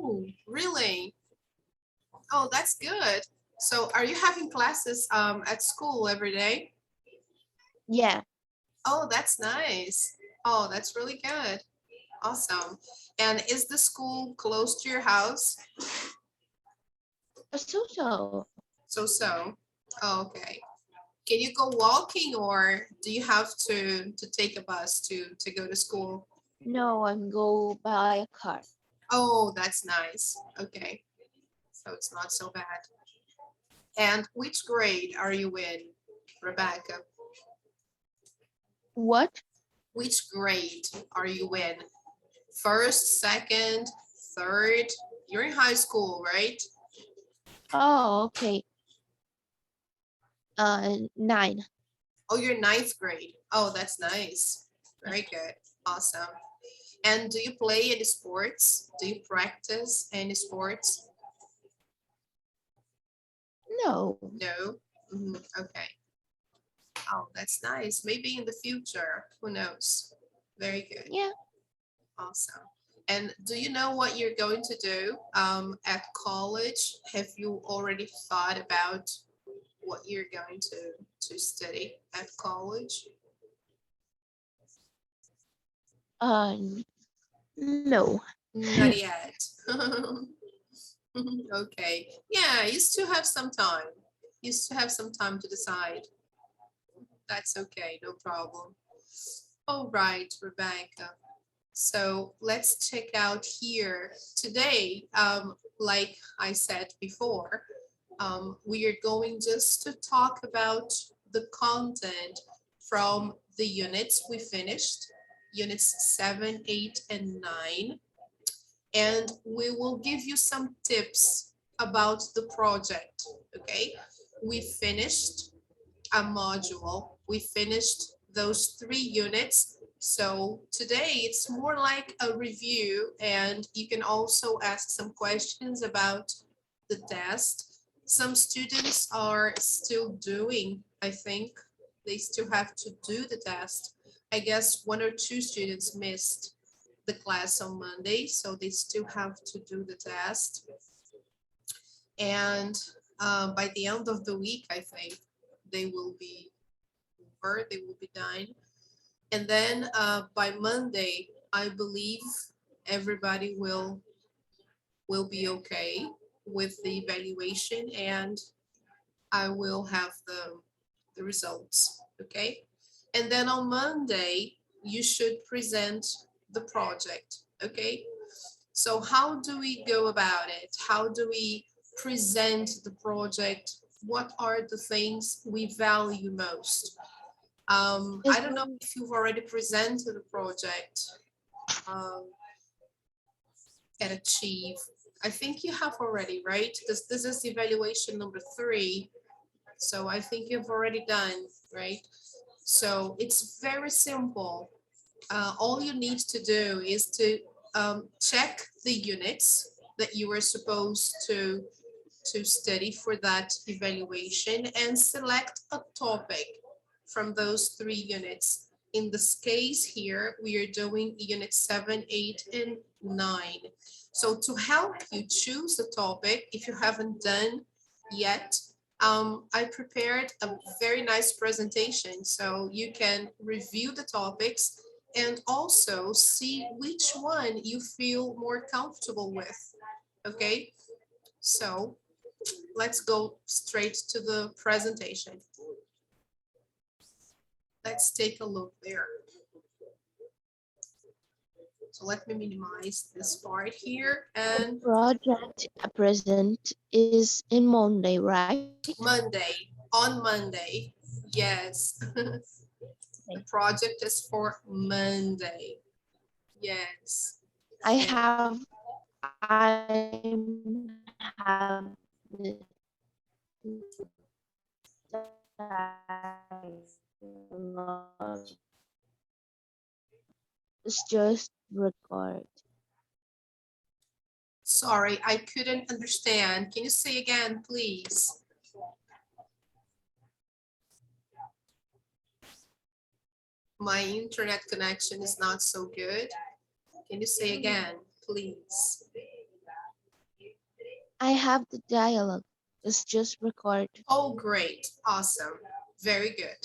Oh, really? Oh, that's good. So are you having classes at school every day? Yeah. Oh, that's nice. Oh, that's really good. Awesome. And is the school close to your house? So. So. Oh, okay. Can you go walking or do you have to take a bus to go to school? No, I'm go by a car. Oh, that's nice. Okay. So it's not so bad. And which grade are you in, Rebecca? What? Which grade are you in? First, second, third? You're in high school, right? Oh, okay. 9. Oh, you're ninth grade. Oh, that's nice. Very good. Awesome. And do you play any sports? Do you practice any sports? No. No? Okay. Oh, that's nice. Maybe in the future. Who knows? Very good. Yeah. Awesome. And do you know what you're going to do at college? Have you already thought about what you're going to study at college? No. Not yet. Okay. Yeah, you still have some time. You still have some time to decide. That's okay, no problem. All right, Rebecca. So let's check out here today. Like I said before, we are going just to talk about the content from the units we finished, units 7, 8, and 9. And we will give you some tips about the project, okay? We finished a module. We finished those 3 units. So today it's more like a review and you can also ask some questions about the test. Some students are still doing, I think they still have to do the test. I guess 1 or 2 students missed the class on Monday, so they still have to do the test. And by the end of the week, I think they will be over, they will be done. And then by Monday, I believe everybody will be okay with the evaluation and I will have the results, okay? And then on Monday, you should present the project, okay? So how do we go about it? How do we present the project? What are the things we value most? Is I don't know if you've already presented the project um, at Achieve. I think you have already, right? This is evaluation number 3. So I think you've already done, right? So it's very simple. All you need to do is to check the units that you were supposed to study for that evaluation and select a topic from those 3 units. In this case here, we are doing unit 7, 8, and 9. So to help you choose the topic, if you haven't done yet, I prepared a very nice presentation so you can review the topics and also see which one you feel more comfortable with. Okay, so let's go straight to the presentation. Let's take a look there. So let me minimize this part here and project present is in Monday, right? Monday, on Monday. Yes, the project is for Monday. Yes. I And have it's just record. sorry, I couldn't understand. Can you say again, please? My internet connection is not so good. Can you say again, please? I have the dialogue. It's just record. Oh, great. Awesome. Very good.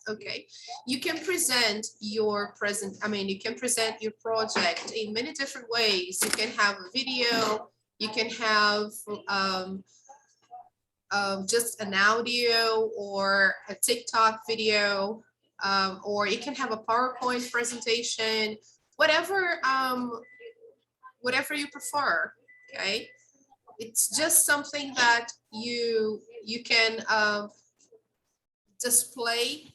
Okay. You can present your you can present your project in many different ways. You can have a video, you can have just an audio or a TikTok video, or you can have a PowerPoint presentation, whatever, whatever you prefer. Okay. It's just something that you can display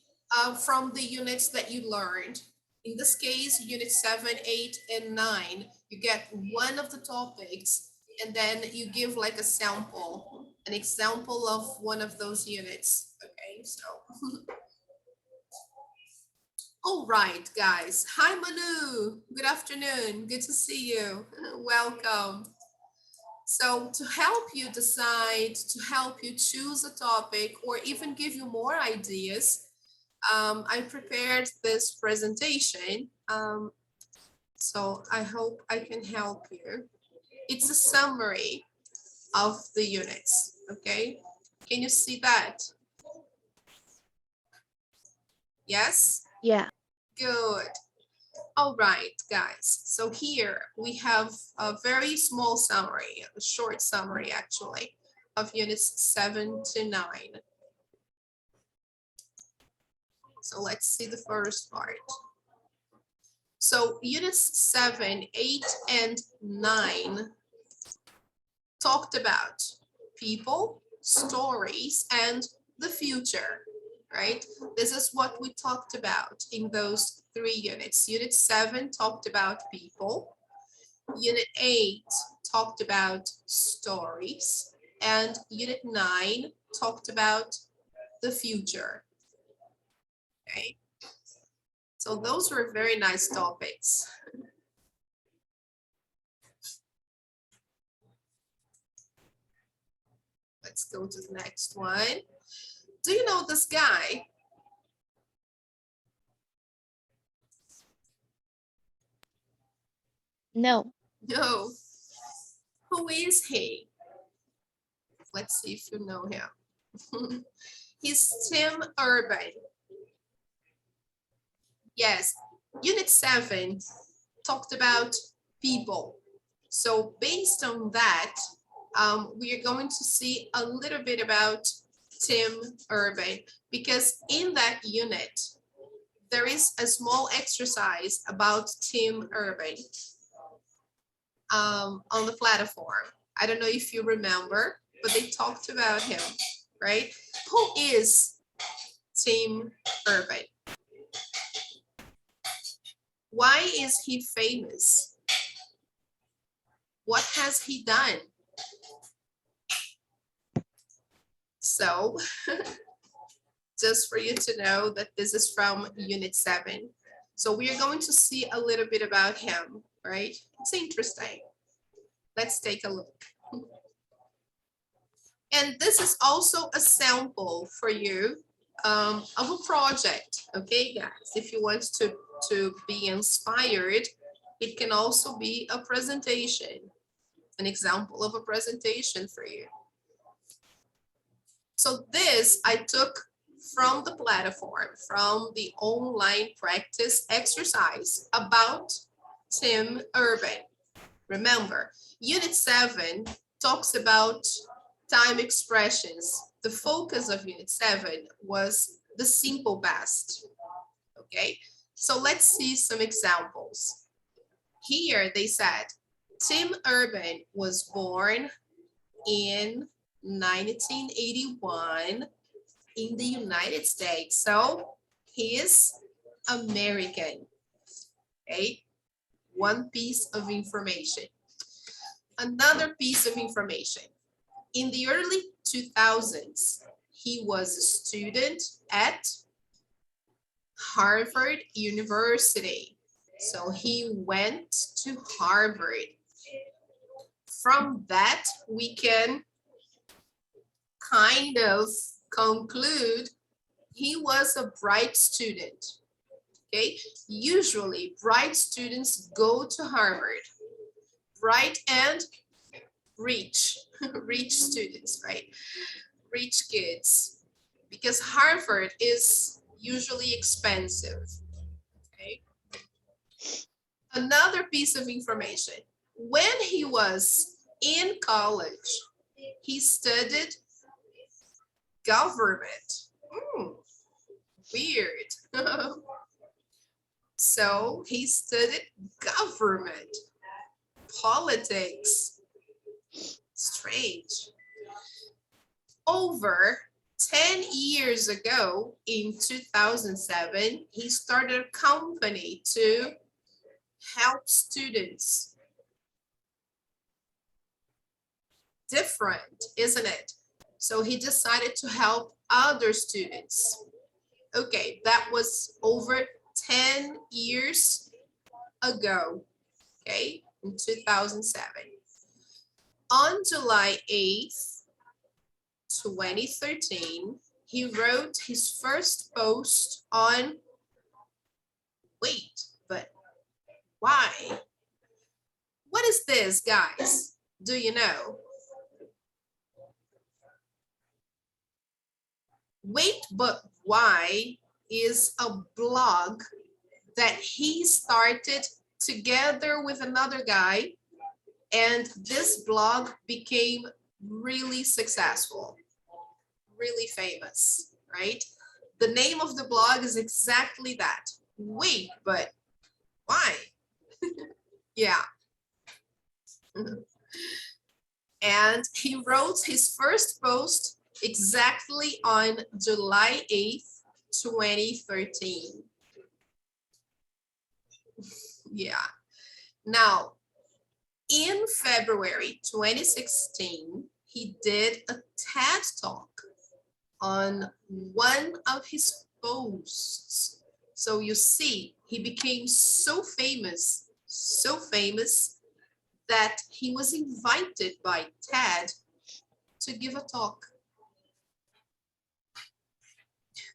from the units that you learned. In this case, unit 7, 8, and 9, you get one of the topics and then you give like a sample, an example of one of those units. Okay, so. All right, guys. Hi, Manu. Good afternoon. Good to see you. Welcome. So to help you decide, to help you choose a topic, or even give you more ideas, I prepared this presentation. So I hope I can help you. It's a summary of the units, okay? Can you see that? Yes? Yeah. Good. All right, guys. So here we have a very small summary, a short summary actually, of units 7 to 9. So let's see the first part. So units 7, 8, and 9 talked about people, stories, and the future, right? This is what we talked about in those 3 units. Unit 7 talked about people. Unit 8 talked about stories. And Unit 9 talked about the future. Okay. So those were very nice topics. Let's go to the next one. Do you know this guy? No. No. Who is he? Let's see if you know him. He's Tim Urban. Yes, Unit 7 talked about people. So based on that, we are going to see a little bit about Tim Urban, because in that unit, there is a small exercise about Tim Urban on the platform. I don't know if you remember, but they talked about him, right? Who is Tim Urban? Why is he famous? What has he done? So just for you to know that this is from Unit 7. So we are going to see a little bit about him, right? It's interesting. Let's take a look. And this is also a sample for you of a project, okay, guys? If you want to be inspired, it can also be a presentation, an example of a presentation for you. So this I took from the platform, from the online practice exercise about Tim Urban. Remember, Unit 7 talks about time expressions. The focus of Unit 7 was the simple past. Okay, so let's see some examples. Here they said, Tim Urban was born in 1981 in the United States. So he is American. Okay, one piece of information. Another piece of information. In the early 2000s, he was a student at Harvard University. So he went to Harvard. From that, we can kind of conclude he was a bright student. Okay, usually bright students go to Harvard. Bright and rich, rich students, right? Rich kids, because Harvard is usually expensive, okay? Another piece of information, when he was in college, he studied government. Weird. So he studied government, politics. Strange. Over 10 years ago, in 2007, he started a company to help students. Different, isn't it? So he decided to help other students. Okay, that was over 10 years ago, okay, in 2007. On July 8th, 2013, he wrote his first post on, wait, but why? What is this, guys? Do you know? Wait, but why is a blog that he started together with another guy, and this blog became really successful, really famous, right? The name of the blog is exactly that. Wait, but why? Yeah. And he wrote his first post exactly on July 8th, 2013. Yeah. Now, in February 2016, he did a TED Talk on one of his posts. So you see, he became so famous that he was invited by TED to give a talk.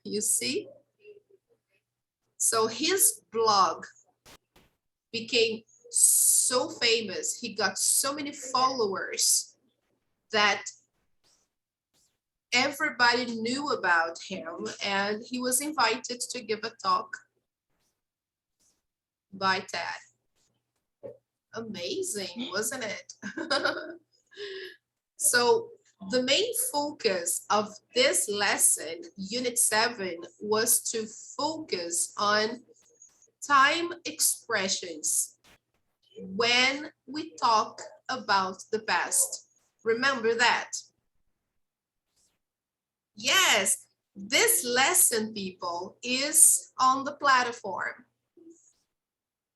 You see? So his blog became so famous, he got so many followers that everybody knew about him, and he was invited to give a talk by TED. Amazing, wasn't it? So the main focus of this lesson, Unit 7, was to focus on time expressions when we talk about the past. Remember that. Yes, this lesson, people, is on the platform.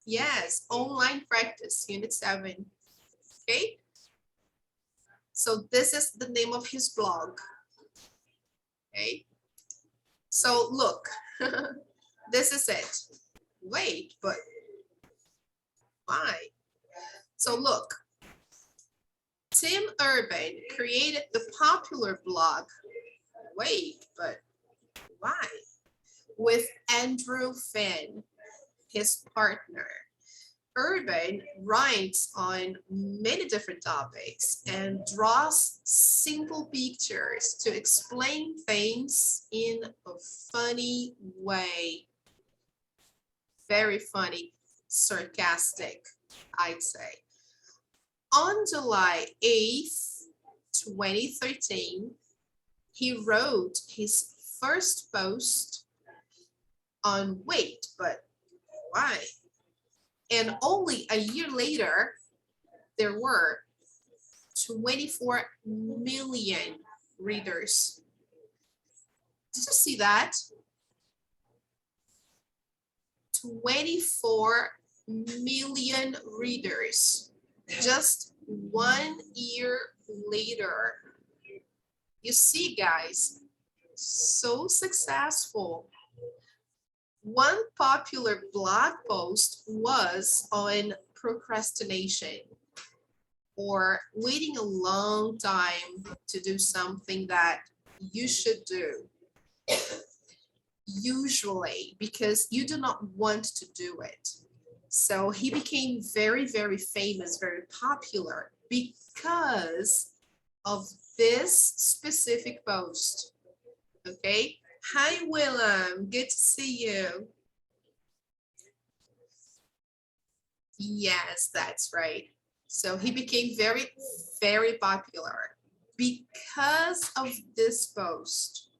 Yes, online practice, Unit 7. Okay. So this is the name of his blog. Okay. So look, this is it. Wait, but why? So look, Tim Urban created the popular blog. Wait, but why? With Andrew Finn, his partner. Urban writes on many different topics and draws simple pictures to explain things in a funny way. Very funny, sarcastic, I'd say. On July 8th, 2013, he wrote his first post on wait, but why? And only a year later, there were 24 million readers. Did you see that? 24 million readers just 1 year later. You see, guys, so successful. One popular blog post was on procrastination, or waiting a long time to do something that you should do, usually because you do not want to do it. So he became very, very famous, very popular because of this specific post. Okay. Hi, Willem. Good to see you. Yes, that's right. So he became very, very popular because of this post.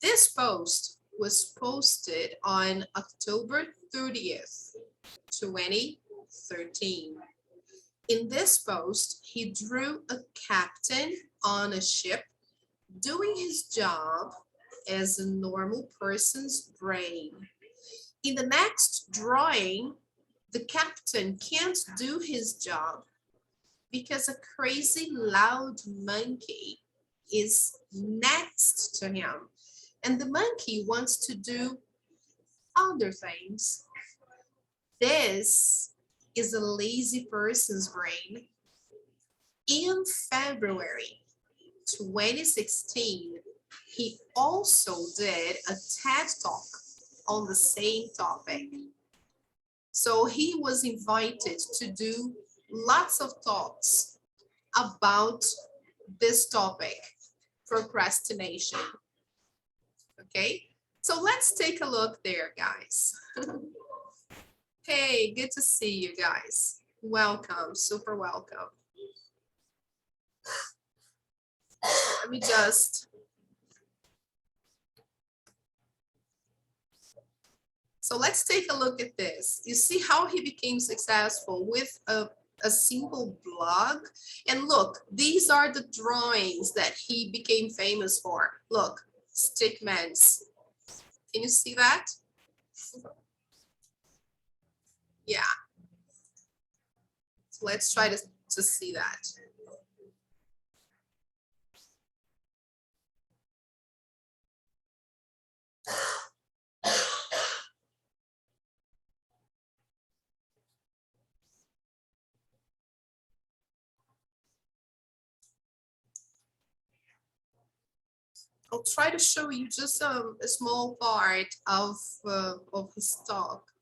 This post was posted on October 30th, 2013. In this post, he drew a captain on a ship doing his job as a normal person's brain. In the next drawing, the captain can't do his job because a crazy loud monkey is next to him. And the monkey wants to do other things. This is a lazy person's brain. In February 2016, he also did a TED Talk on the same topic. So he was invited to do lots of talks about this topic, procrastination. Okay, so let's take a look there, guys. Hey, good to see you guys. Welcome, super welcome. Let me just. So let's take a look at this. You see how he became successful with a simple blog. And look, these are the drawings that he became famous for. Look, stickmans. Can you see that? Yeah. So let's try to see that. I'll try to show you just a small part of his talk.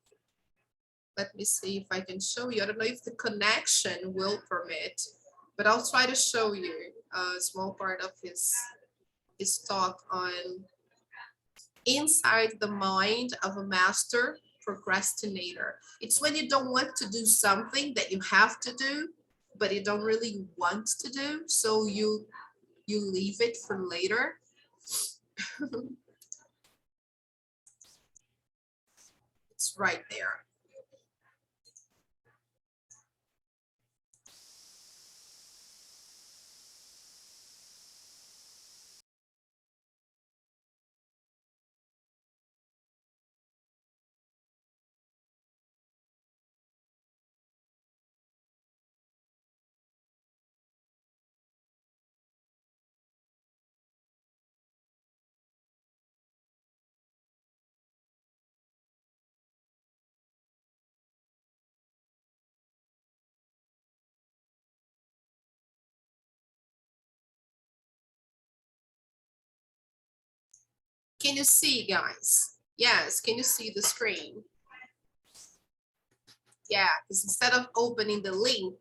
Let me see if I can show you. I don't know if the connection will permit, but I'll try to show you a small part of his talk on inside the mind of a master procrastinator. It's when you don't want to do something that you have to do, but you don't really want to do, so you leave it for later. It's right there. Can you see, guys? Yes, can you see the screen? Yeah, because instead of opening the link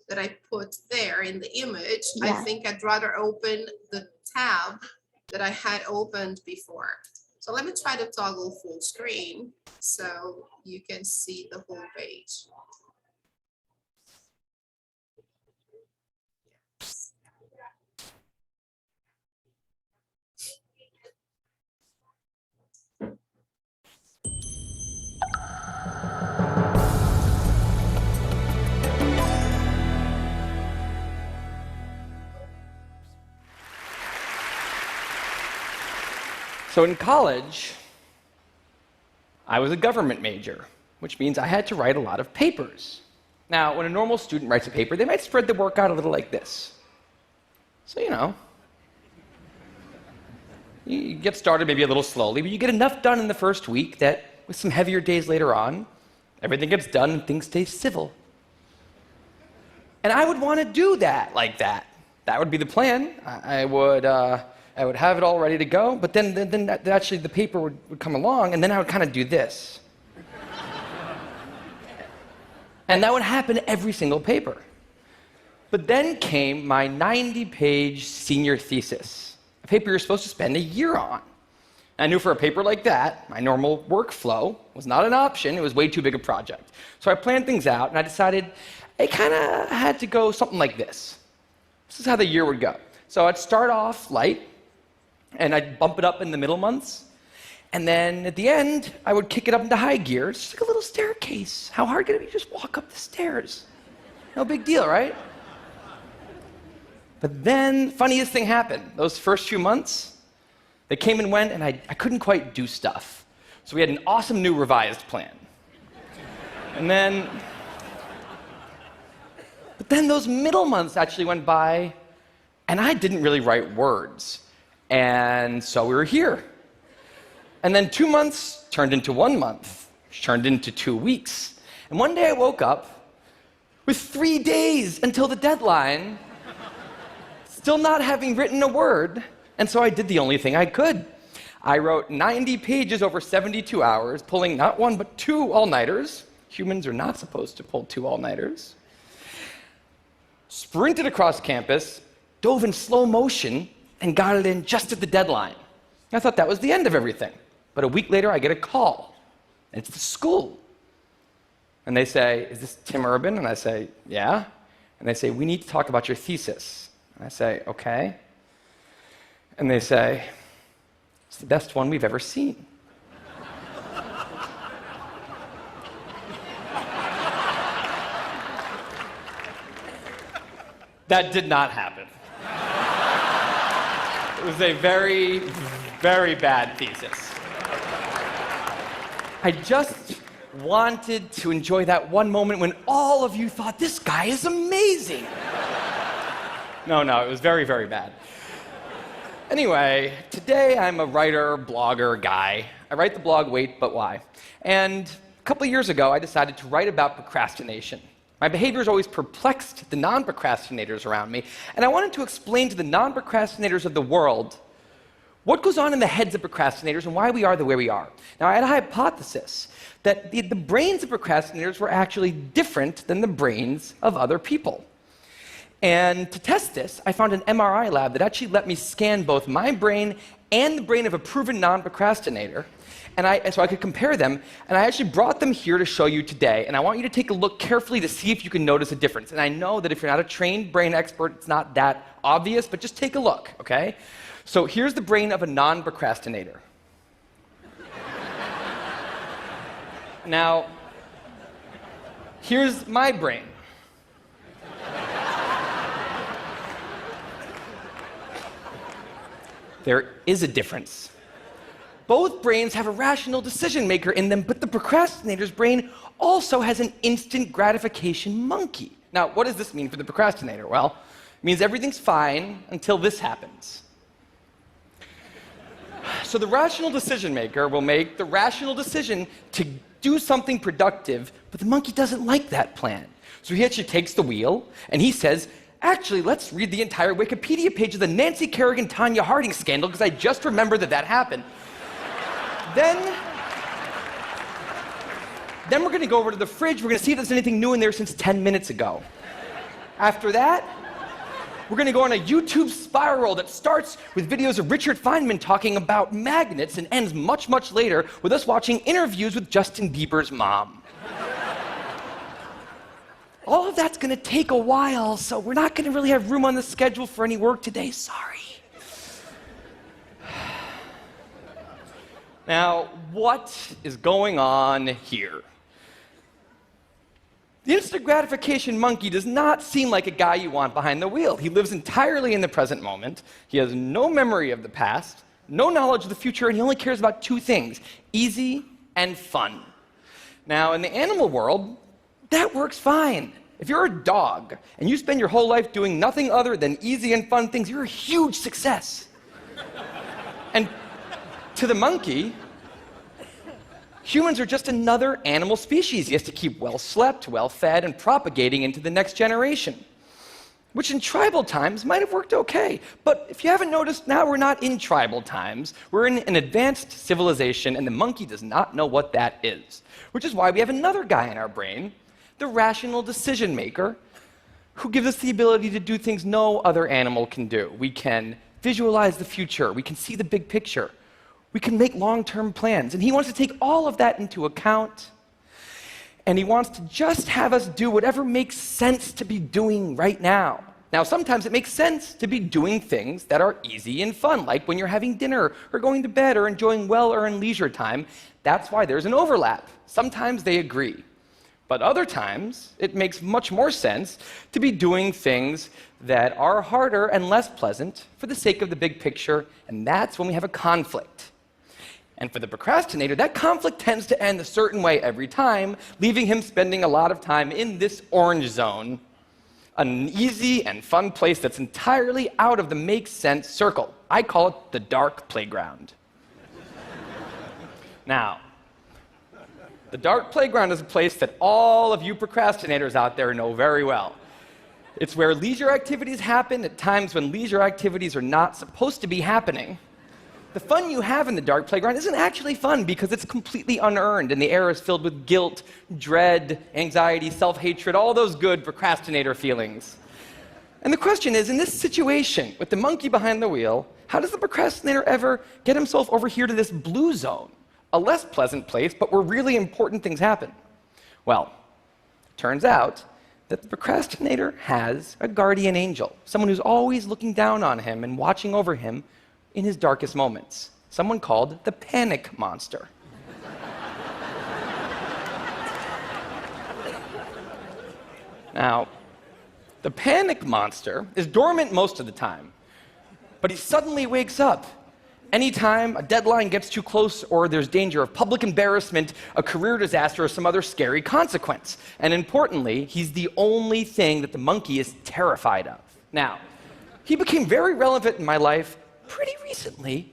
that I put there in the image, Yeah. I think I'd rather open the tab that I had opened before. So let me try to toggle full screen so you can see the whole page. So in college, I was a government major, which means I had to write a lot of papers. Now, when a normal student writes a paper, they might spread the work out a little like this. So, you get started maybe a little slowly, but you get enough done in the first week that with some heavier days later on, everything gets done and things stay civil. And I would want to do that like that. That would be the plan. I would have it all ready to go, but then actually the paper would come along, and then I would kind of do this. And that would happen every single paper. But then came my 90-page senior thesis, a paper you're supposed to spend a year on. I knew for a paper like that, my normal workflow was not an option. It was way too big a project. So I planned things out, and I decided it kind of had to go something like this. This is how the year would go. So I'd start off light, and I'd bump it up in the middle months. And then at the end, I would kick it up into high gear. It's just like a little staircase. How hard could it be? Just walk up the stairs. No big deal, right? But then, funniest thing happened. Those first few months, they came and went, and I couldn't quite do stuff. So we had an awesome new revised plan. But then those middle months actually went by, and I didn't really write words. And so we were here. And then 2 months turned into 1 month, which turned into 2 weeks. And one day I woke up with 3 days until the deadline, still not having written a word. And so I did the only thing I could. I wrote 90 pages over 72 hours, pulling not 1 but 2 all-nighters. Humans are not supposed to pull 2 all-nighters. Sprinted across campus, dove in slow motion, and got it in just at the deadline. I thought that was the end of everything. But a week later, I get a call. And it's the school. And they say, "Is this Tim Urban?" And I say, "Yeah." And they say, "We need to talk about your thesis." And I say, "Okay." And they say, "It's the best one we've ever seen." That did not happen. It was a very, very bad thesis. I just wanted to enjoy that one moment when all of you thought, "This guy is amazing." No, it was very, very bad. Anyway, today I'm a writer, blogger guy. I write the blog Wait, But Why? And a couple of years ago, I decided to write about procrastination. My behavior has always perplexed the non-procrastinators around me, and I wanted to explain to the non-procrastinators of the world what goes on in the heads of procrastinators and why we are the way we are. Now, I had a hypothesis that the brains of procrastinators were actually different than the brains of other people. And to test this, I found an MRI lab that actually let me scan both my brain and the brain of a proven non-procrastinator, so I could compare them, and I actually brought them here to show you today, and I want you to take a look carefully to see if you can notice a difference. And I know that if you're not a trained brain expert, it's not that obvious, but just take a look, okay? So here's the brain of a non-procrastinator. Now, here's my brain. There is a difference. Both brains have a rational decision maker in them, but the procrastinator's brain also has an instant gratification monkey. Now, what does this mean for the procrastinator? Well, it means everything's fine until this happens. So the rational decision maker will make the rational decision to do something productive, but the monkey doesn't like that plan. So he actually takes the wheel, and he says, "Actually, let's read the entire Wikipedia page of the Nancy Kerrigan-Tanya Harding scandal, because I just remembered that happened. Then we're going to go over to the fridge. We're going to see if there's anything new in there since 10 minutes ago. After that, we're going to go on a YouTube spiral that starts with videos of Richard Feynman talking about magnets and ends much, much later with us watching interviews with Justin Bieber's mom. All of that's going to take a while, so we're not going to really have room on the schedule for any work today. Sorry." Now, what is going on here? The instant gratification monkey does not seem like a guy you want behind the wheel. He lives entirely in the present moment. He has no memory of the past, no knowledge of the future, and he only cares about 2 things: easy and fun. Now, in the animal world, that works fine. If you're a dog and you spend your whole life doing nothing other than easy and fun things, you're a huge success. And to the monkey, humans are just another animal species. He has to keep well slept, well fed, and propagating into the next generation, which in tribal times might have worked okay. But if you haven't noticed, now we're not in tribal times. We're in an advanced civilization, and the monkey does not know what that is, which is why we have another guy in our brain, the rational decision maker, who gives us the ability to do things no other animal can do. We can visualize the future. We can see the big picture. We can make long-term plans. And he wants to take all of that into account. And he wants to just have us do whatever makes sense to be doing right now. Now, sometimes it makes sense to be doing things that are easy and fun, like when you're having dinner or going to bed or enjoying well-earned leisure time. That's why there's an overlap. Sometimes they agree. But other times, it makes much more sense to be doing things that are harder and less pleasant for the sake of the big picture, and that's when we have a conflict. And for the procrastinator, that conflict tends to end a certain way every time, leaving him spending a lot of time in this orange zone, an easy and fun place that's entirely out of the make sense circle. I call it the dark playground. Now, the dark playground is a place that all of you procrastinators out there know very well. It's where leisure activities happen at times when leisure activities are not supposed to be happening. The fun you have in the dark playground isn't actually fun because it's completely unearned and the air is filled with guilt, dread, anxiety, self-hatred, all those good procrastinator feelings. And the question is, in this situation with the monkey behind the wheel, how does the procrastinator ever get himself over here to this blue zone, a less pleasant place, but where really important things happen? Well, it turns out that the procrastinator has a guardian angel, someone who's always looking down on him and watching over him in his darkest moments, someone called the panic monster. Now, the panic monster is dormant most of the time, but he suddenly wakes up anytime a deadline gets too close or there's danger of public embarrassment, a career disaster, or some other scary consequence. And importantly, he's the only thing that the monkey is terrified of. Now, he became very relevant in my life pretty recently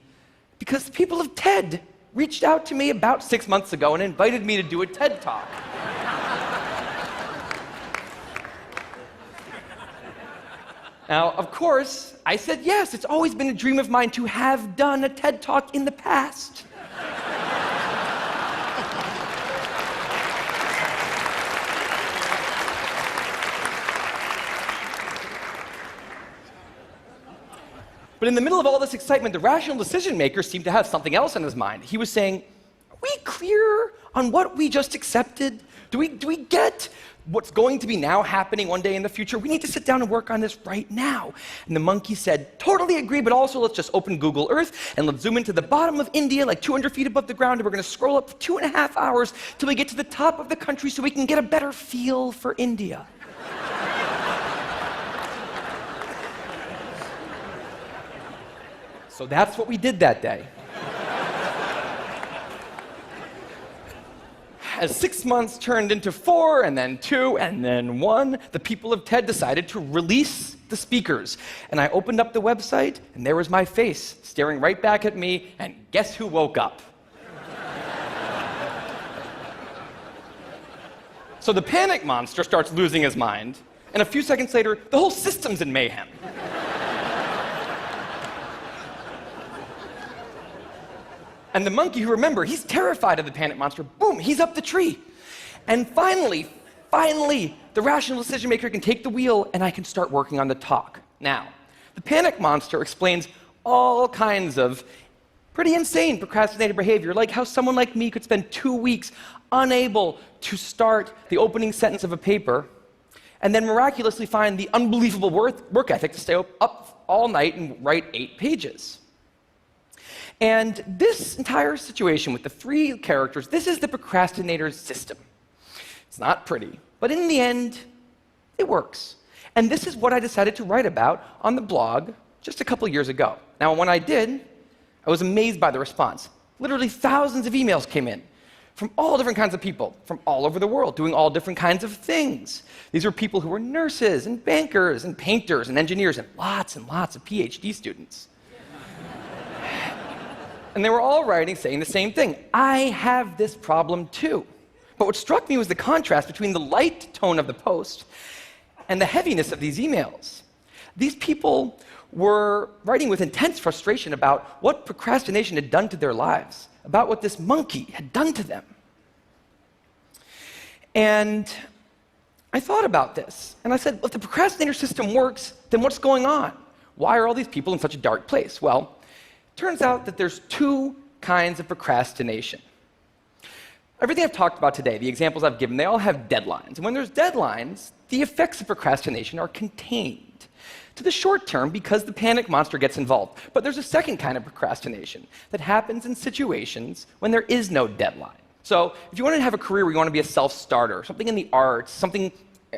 because the people of TED reached out to me about 6 months ago and invited me to do a TED Talk. Now, of course, I said yes. It's always been a dream of mine to have done a TED Talk in the past. But in the middle of all this excitement, the rational decision maker seemed to have something else on his mind. He was saying, are we clear on what we just accepted? Do we get what's going to be now happening one day in the future? We need to sit down and work on this right now. And the monkey said, totally agree, but also let's just open Google Earth and let's zoom into the bottom of India, like 200 feet above the ground, and we're going to scroll up for 2.5 hours till we get to the top of the country so we can get a better feel for India. So that's what we did that day. As 6 months turned into 4, and then 2, and then 1, the people of TED decided to release the speakers. And I opened up the website, and there was my face staring right back at me, and guess who woke up? So the panic monster starts losing his mind, and a few seconds later, the whole system's in mayhem. And the monkey, who, remember, he's terrified of the panic monster, boom, he's up the tree. And finally, the rational decision maker can take the wheel and I can start working on the talk. Now, the panic monster explains all kinds of pretty insane procrastinated behavior, like how someone like me could spend 2 weeks unable to start the opening sentence of a paper and then miraculously find the unbelievable work ethic to stay up all night and write 8 pages. And this entire situation with the 3 characters, this is the procrastinator's system. It's not pretty, but in the end, it works. And this is what I decided to write about on the blog just a couple years ago. Now, when I did, I was amazed by the response. Literally thousands of emails came in from all different kinds of people, from all over the world, doing all different kinds of things. These were people who were nurses and bankers and painters and engineers and lots of PhD students. And they were all writing, saying the same thing. I have this problem too. But what struck me was the contrast between the light tone of the post and the heaviness of these emails. These people were writing with intense frustration about what procrastination had done to their lives, about what this monkey had done to them. And I thought about this, and I said, well, if the procrastinator system works, then what's going on? Why are all these people in such a dark place? Well, it turns out that there's two kinds of procrastination. Everything I've talked about today, the examples I've given, they all have deadlines. And when there's deadlines, the effects of procrastination are contained to the short term because the panic monster gets involved. But there's a second kind of procrastination that happens in situations when there is no deadline. So if you want to have a career where you want to be a self-starter, something in the arts, something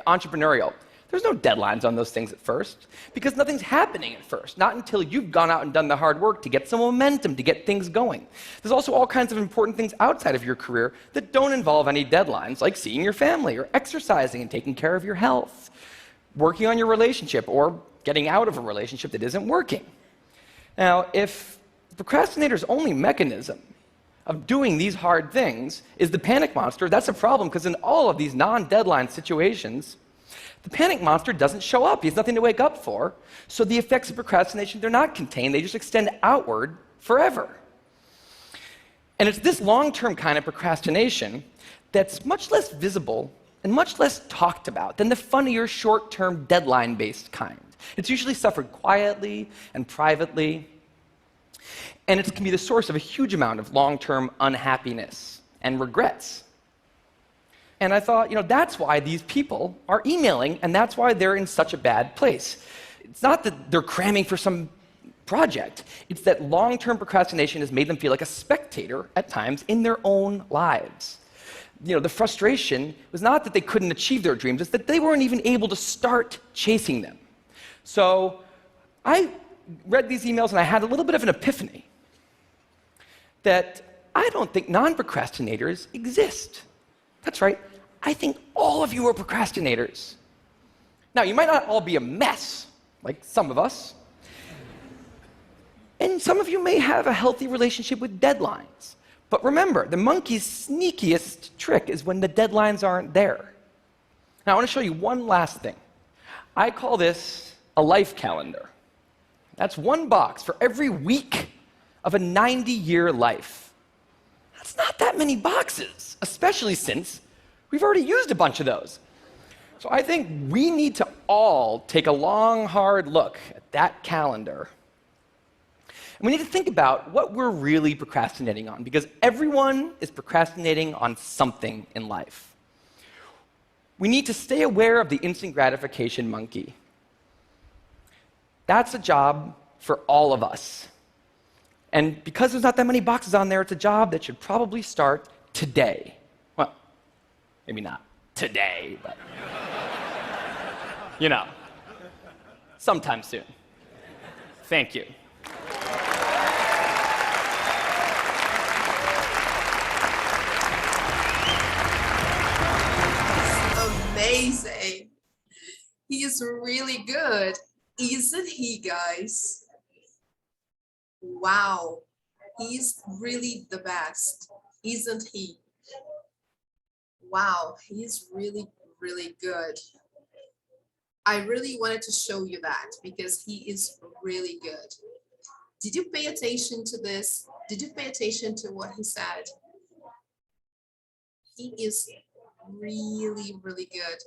entrepreneurial, there's no deadlines on those things at first because nothing's happening at first, not until you've gone out and done the hard work to get some momentum, to get things going. There's also all kinds of important things outside of your career that don't involve any deadlines, like seeing your family or exercising and taking care of your health, working on your relationship or getting out of a relationship that isn't working. Now, if the procrastinator's only mechanism of doing these hard things is the panic monster, that's a problem because in all of these non-deadline situations, the panic monster doesn't show up. He has nothing to wake up for. So the effects of procrastination, they're not contained. They just extend outward forever. And it's this long-term kind of procrastination that's much less visible and much less talked about than the funnier, short-term, deadline-based kind. It's usually suffered quietly and privately, and it can be the source of a huge amount of long-term unhappiness and regrets. And I thought, that's why these people are emailing, and that's why they're in such a bad place. It's not that they're cramming for some project. It's that long-term procrastination has made them feel like a spectator at times in their own lives. The frustration was not that they couldn't achieve their dreams, it's that they weren't even able to start chasing them. So I read these emails and I had a little bit of an epiphany that I don't think non-procrastinators exist. That's right, I think all of you are procrastinators. Now, you might not all be a mess, like some of us, and some of you may have a healthy relationship with deadlines. But remember, the monkey's sneakiest trick is when the deadlines aren't there. Now, I want to show you one last thing. I call this a life calendar. That's one box for every week of a 90-year life. That's not that many boxes, especially since we've already used a bunch of those. So I think we need to all take a long, hard look at that calendar. And we need to think about what we're really procrastinating on, because everyone is procrastinating on something in life. We need to stay aware of the instant gratification monkey. That's a job for all of us. And because there's not that many boxes on there, it's a job that should probably start today. Well, maybe not today, but sometime soon. Thank you. Amazing. He is really good, isn't he, guys? Wow, he's really the best, isn't he? Wow, he's really, really good. I really wanted to show you that because he is really good. Did you pay attention to this? Did you pay attention to what he said? He is really, really good.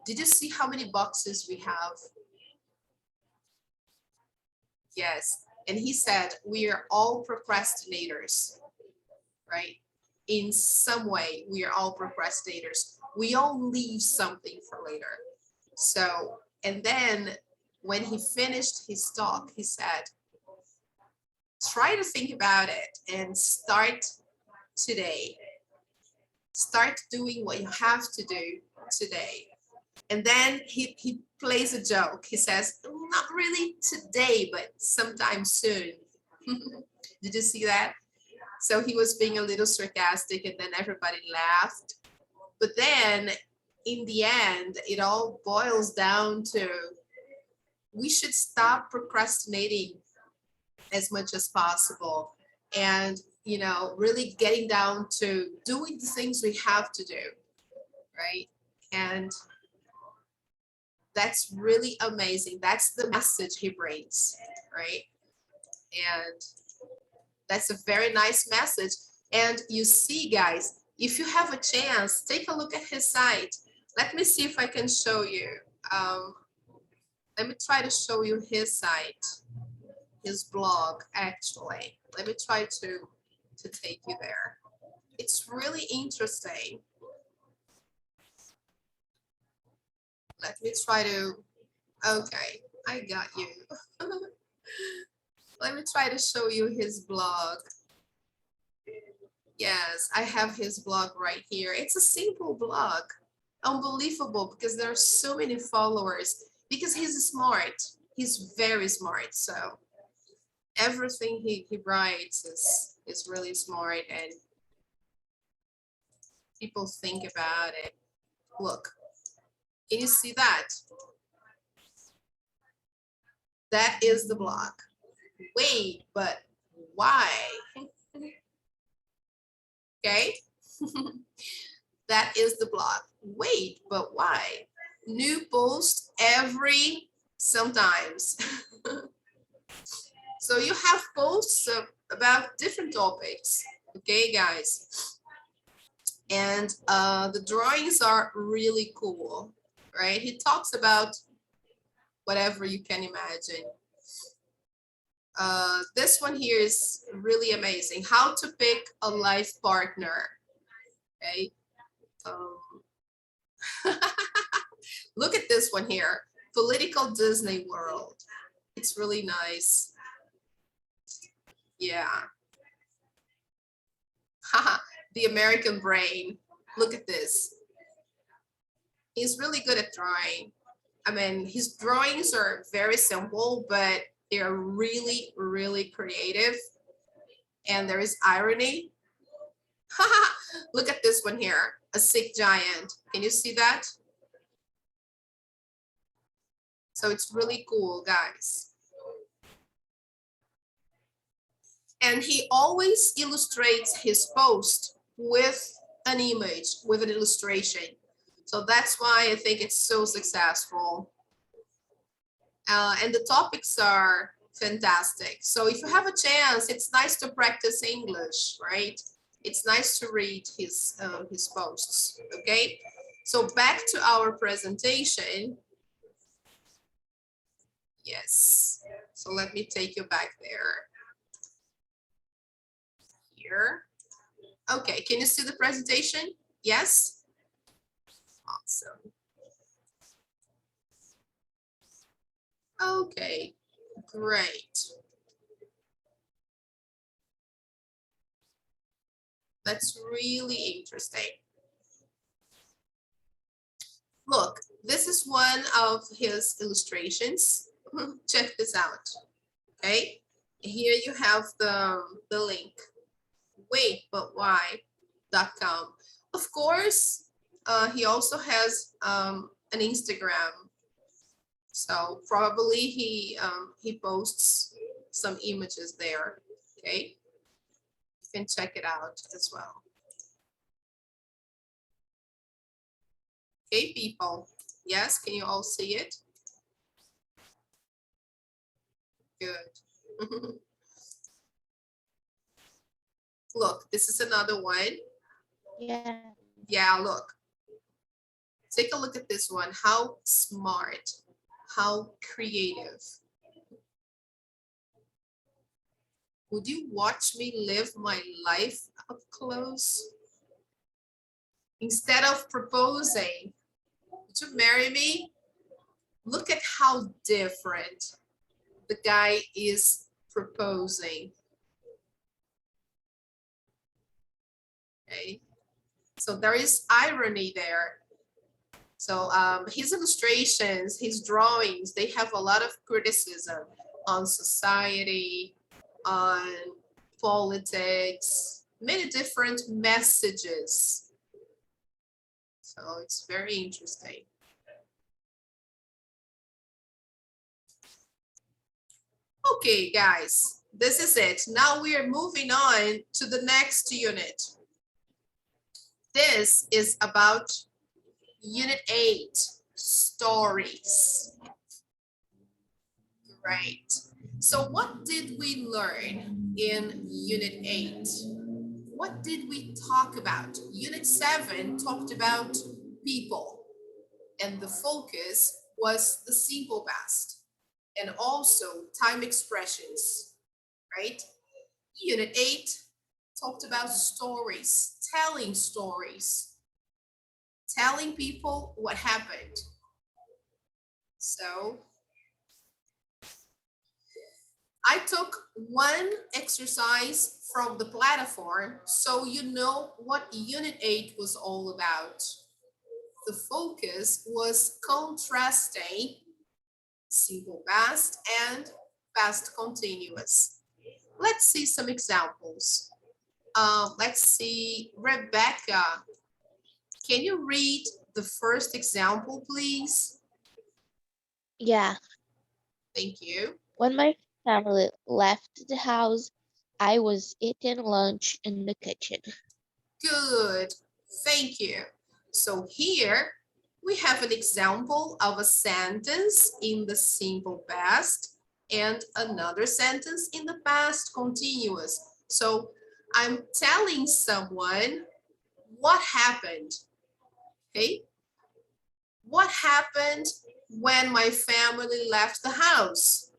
Did you see how many boxes we have? Yes. And he said, we are all procrastinators, right? In some way, we are all procrastinators. We all leave something for later. So, and then when he finished his talk, he said, try to think about it and start today. Start doing what you have to do today. And then he plays a joke. He says, not really today, but sometime soon. Did you see that? So he was being a little sarcastic and then everybody laughed. But then in the end, it all boils down to we should stop procrastinating as much as possible and, really getting down to doing the things we have to do, right? And that's really amazing. That's the message he brings, right? And that's a very nice message. And you see, guys, if you have a chance, take a look at his site. Let me see if I can show you. Let me try to show you his site, his blog, actually. Let me try to take you there. It's really interesting. Let me try to, okay, I got you. Let me try to show you his blog. Yes, I have his blog right here. It's a simple blog. Unbelievable, because there are so many followers, because he's smart. He's very smart. So everything he writes is really smart, and people think about it. Look, can you see that? That is the blog. Wait, but why? Okay. That is the blog. Wait, but why? New post every sometimes. So you have posts about different topics. Okay, guys. And the drawings are really cool, right? He talks about whatever you can imagine. This one here is really amazing. How to pick a life partner. Okay. Look at this one here. Political Disney World. It's really nice. Yeah. The American brain. Look at this. He's really good at drawing. I mean, his drawings are very simple, but they're really, really creative. And there is irony. Look at this one here. A sick giant. Can you see that? So it's really cool, guys. And he always illustrates his post with an image, with an illustration. So that's why I think it's so successful. And the topics are fantastic. So if you have a chance, it's nice to practice English, right? It's nice to read his posts, okay? So back to our presentation. Yes, so let me take you back there. Here. Okay, can you see the presentation? Yes? Awesome. Okay, great. That's really interesting. Look, this is one of his illustrations. Check this out, okay? Here you have the link. Wait, but why.com. Of course, he also has an Instagram. So probably he posts some images there, okay? You can check it out as well. Okay, people. Yes, can you all see it? Good. Look, this is another one. Yeah. Yeah, look. Take a look at this one. How smart, how creative. Would you watch me live my life up close? Instead of proposing, would you marry me? Look at how different the guy is proposing. Okay, so there is irony there. So his illustrations, his drawings, they have a lot of criticism on society, on politics, many different messages. So it's very interesting. Okay, guys, this is it. Now we are moving on to the next unit. This is about Unit 8, stories. Right. So what did we learn in Unit 8? What did we talk about? Unit 7 talked about people. and the focus was the simple past and also time expressions, right? Unit 8 talked about stories, telling people what happened. So I took one exercise from the platform so you know what Unit 8 was all about. The focus was contrasting simple past and past continuous. Let's see some examples. Let's see, Rebecca, can you read the first example, please? Yeah. Thank you. When my family left the house, I was eating lunch in the kitchen. Good, thank you. So here we have an example of a sentence in the simple past and another sentence in the past continuous. So I'm telling someone what happened, okay? What happened when my family left the house,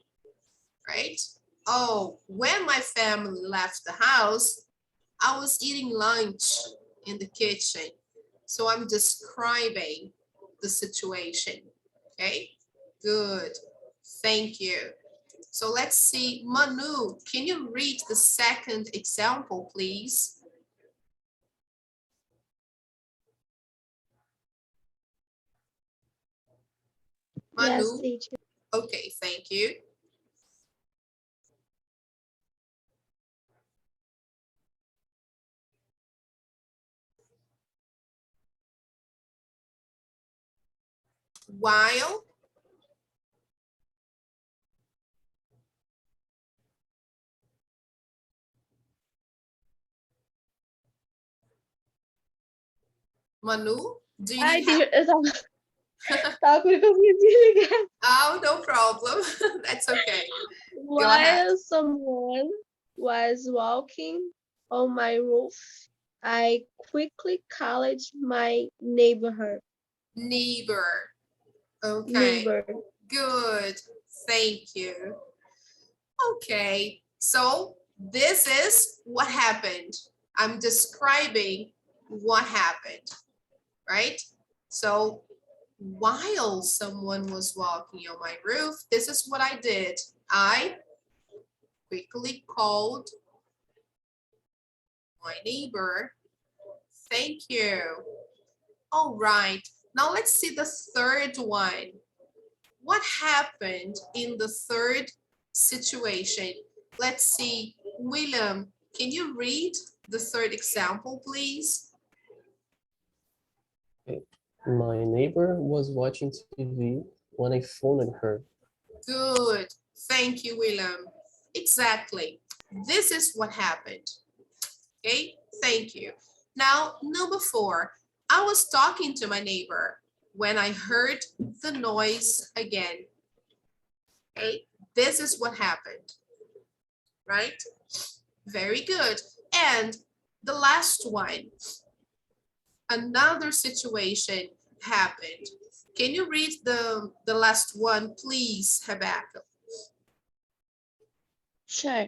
right? Oh, when my family left the house, I was eating lunch in the kitchen. So I'm describing the situation, okay? Good, thank you. So let's see, Manu, can you read the second example, please? Yes, Manu, teacher. okay, thank you. While Manu, do you Ai, need help? teacher, eu tava com o desligado. Oh, no problem. That's okay. Go ahead. While someone was walking on my roof, I quickly called my neighbor. Neighbor. Okay, Neighbor. good. Thank you. Okay, so this is what happened. I'm describing what happened, right? So while someone was walking on my roof, this is what I did. I quickly called my neighbor. Thank you. All right, now let's see the third one. What happened in the third situation? Let's see, William, can you read the third example, please? My neighbor was watching TV when I phoned her. Good, thank you, William. Exactly, this is what happened. Okay, thank you. Now, number 4, I was talking to my neighbor when I heard the noise again. Okay, this is what happened, right? Very good. And the last one, another situation happened. Can you read the last one, please, Habakkuk? Sure.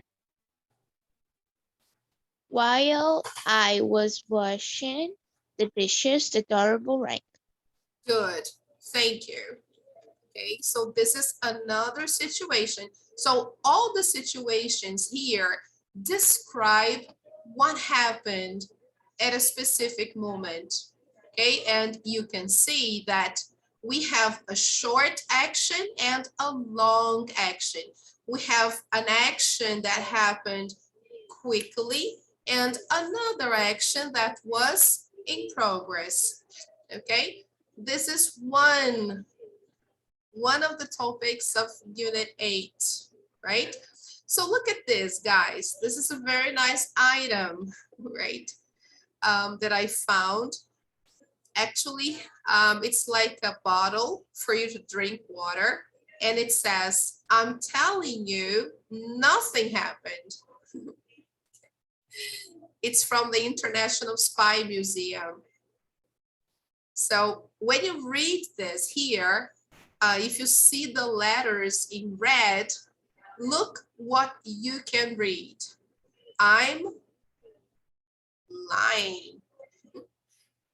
While I was washing the dishes, the doorbell rang. Good, thank you. Okay, so this is another situation. So all the situations here describe what happened at a specific moment. Okay, and you can see that we have a short action and a long action. We have an action that happened quickly and another action that was in progress. Okay, this is one of the topics of Unit 8, right? So look at this, guys. This is a very nice item, right? That I found. Actually, it's like a bottle for you to drink water. And it says, I'm telling you, nothing happened. It's from the International Spy Museum. So when you read this here, if you see the letters in red, look what you can read. I'm lying.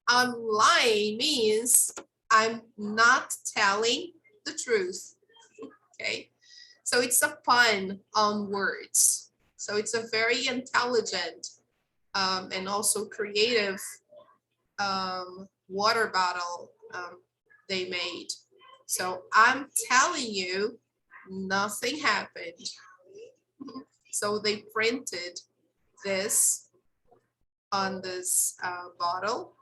I'm lying means I'm not telling the truth. Okay, so it's a pun on words. So it's a very intelligent and also creative water bottle they made. So I'm telling you, nothing happened. So they printed this on this bottle,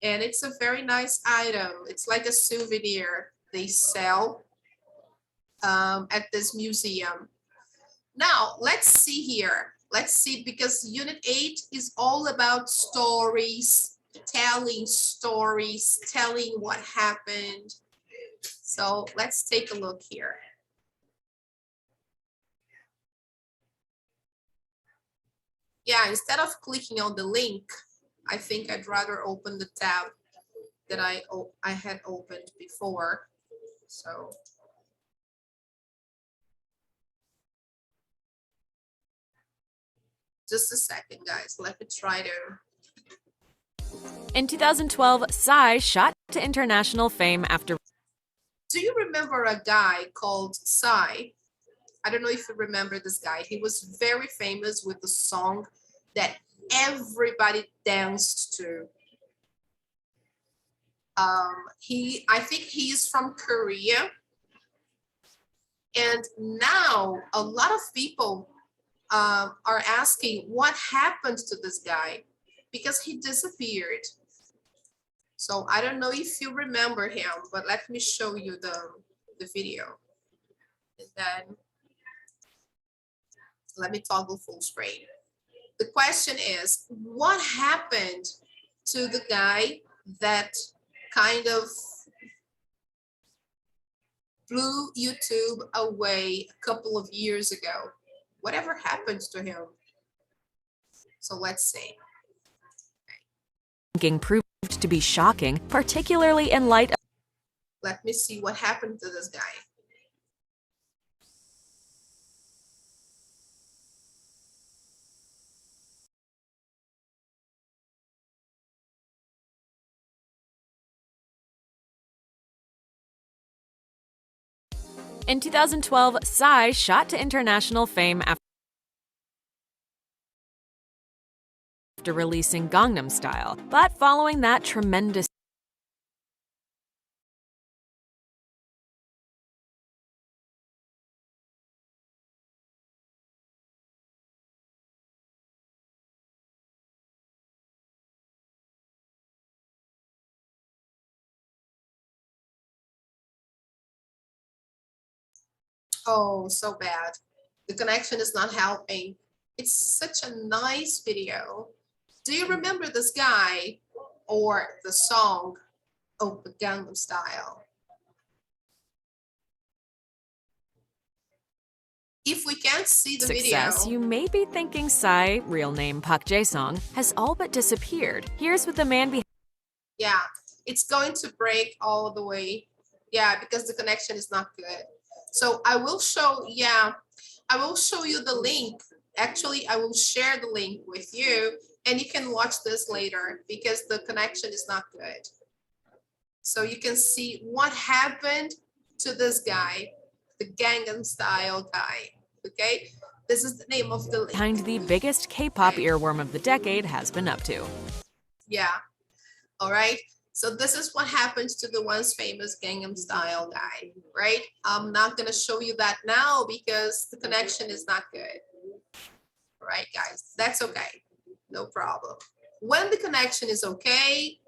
and it's a very nice item. It's like a souvenir they sell at this museum. Now, let's see here. Let's see, because Unit 8 is all about stories, telling what happened. So let's take a look here. Yeah, instead of clicking on the link, I think I'd rather open the tab that I had opened before. So just a second, guys. Let me try to. In 2012, Psy shot to international fame after. Do you remember a guy called Psy? I don't know if you remember this guy. He was very famous with the song that everybody danced to. I think he's from Korea. And now a lot of people are asking what happened to this guy, because he disappeared. So I don't know if you remember him, but let me show you the video. And then let me toggle full screen. The question is, what happened to the guy that kind of blew YouTube away a couple of years ago? Whatever happened to him? So let's see. Ranking proved to be shocking, particularly in light of. Let me see what happened to this guy. In 2012, Psy shot to international fame after releasing Gangnam Style, but following that tremendous. Oh, so bad. The connection is not helping. It's such a nice video. Do you remember this guy or the song Gangnam Style? If we can't see the Success, video, you may be thinking Psy, real name Pak Jae-sung, has all but disappeared. Here's what the man behind. yeah, it's going to break all the way. Yeah, because the connection is not good. So I will show, yeah, I will show you the link. Actually, I will share the link with you, and you can watch this later because the connection is not good. So you can see what happened to this guy, the Gangnam Style guy, okay? This is the name of the link. Behind the biggest K-pop earworm of the decade has been up to. Yeah, all right. So this is what happens to the once famous Gangnam Style guy, right? I'm not gonna show you that now because the connection is not good. All right, guys, that's okay, no problem. When the connection is okay,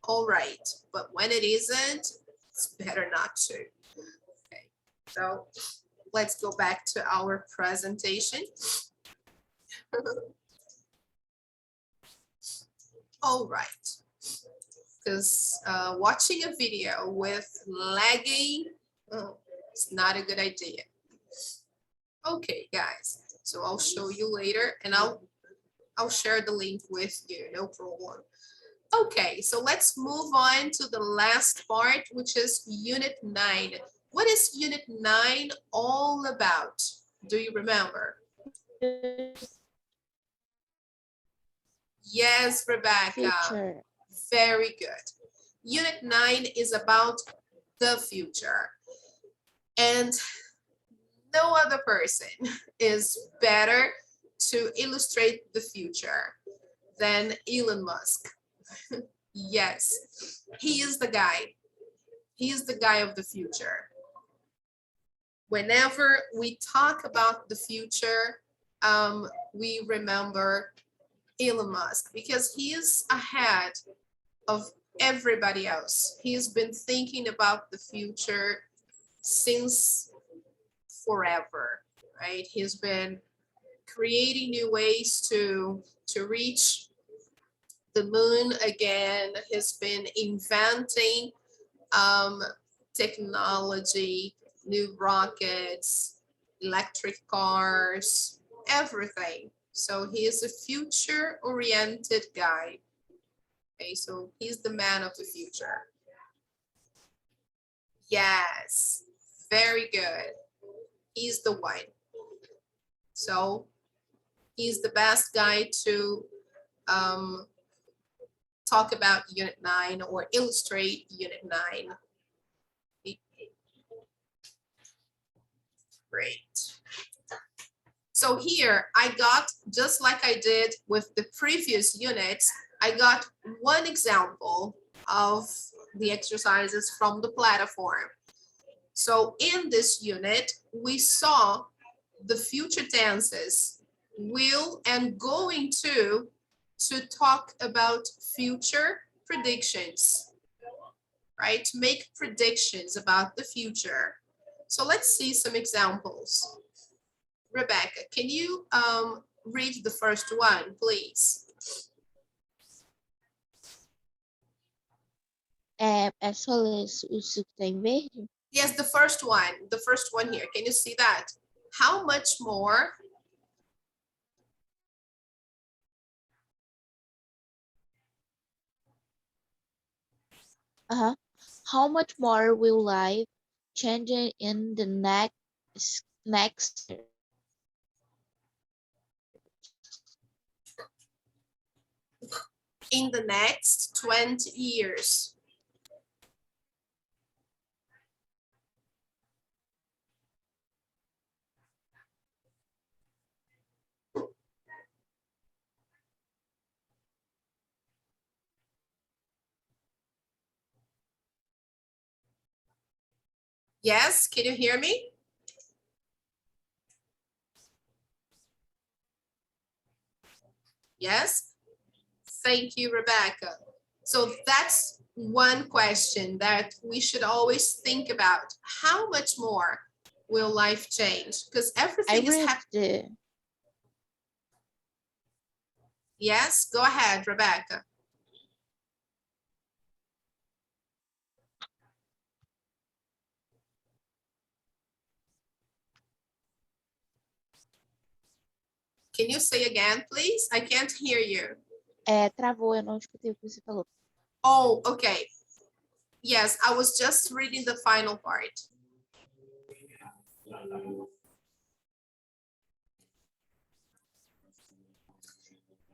all right, but when it isn't, it's better not to. Okay, so let's go back to our presentation. All right. Because watching a video with lagging, it's not a good idea. Okay, guys, so I'll show you later, and I'll share the link with you, no problem. Okay, so let's move on to the last part, which is Unit 9. What is Unit 9 all about? Do you remember? Yes, Rebecca. Future. Very good. Unit 9 is about the future. And no other person is better to illustrate the future than Elon Musk. Yes, he is the guy. He is the guy of the future. Whenever we talk about the future, we remember Elon Musk because he is ahead of everybody else. He's been thinking about the future since forever, right? He's been creating new ways to reach the moon again. He's been inventing technology, new rockets, electric cars, everything. So he is a future-oriented guy. Okay, so he's the man of the future. Yes, very good. He's the one. So he's the best guy to talk about Unit 9 or illustrate Unit 9. Great. So here I got, just like I did with the previous units, I got one example of the exercises from the platform. So in this unit, we saw the future tenses, will and going to talk about future predictions, right? To make predictions about the future. So let's see some examples. Rebecca, can you read the first one, please? É só ler o que tem verde? Yes, the first one here. Can you see that? How much more? How much more will life change in the next year? In the next 20 years. Yes, can you hear me? Yes, thank you, Rebecca. So that's one question that we should always think about. How much more will life change? Because I everything is read happening. Yes, go ahead, Rebecca. Can you say again, please? I can't hear you. Travou, eu não escutei o que você falou. Oh, okay. Yes, I was just reading the final part.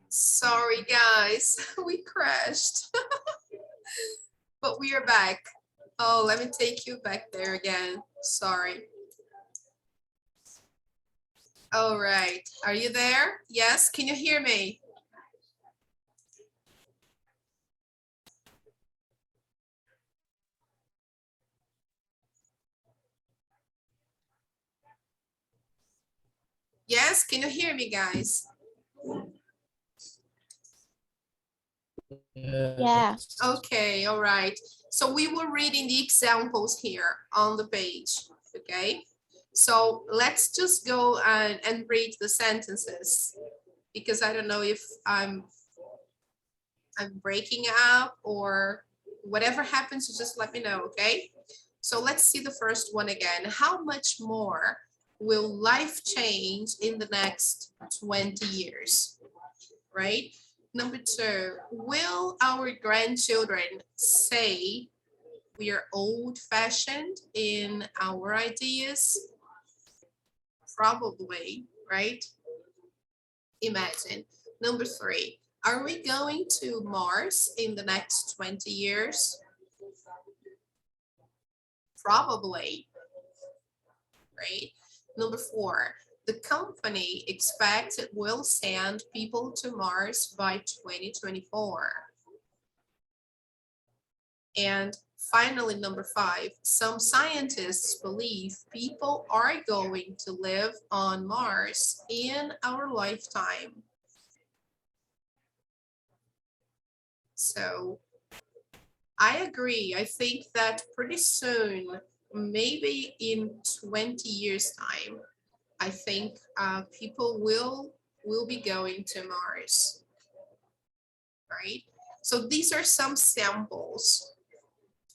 Sorry, guys, we crashed. But we are back. Oh, let me take you back there again. Sorry. All right, are you there? Yes, can you hear me? Yes, can you hear me, guys? Yeah. Okay, all right. So we were reading the examples here on the page, okay? So let's just go and read the sentences because I don't know if I'm breaking up or whatever happens, just let me know, okay? So let's see the first one again. How much more will life change in the next 20 years, right? Number 2, will our grandchildren say we are old-fashioned in our ideas? Probably, right? Imagine. Number 3, are we going to Mars in the next 20 years? Probably, right? Number 4, the company expects it will send people to Mars by 2024. And finally, number 5, some scientists believe people are going to live on Mars in our lifetime. So I agree. I think that pretty soon, maybe in 20 years time, I think people will be going to Mars, right? So these are some samples,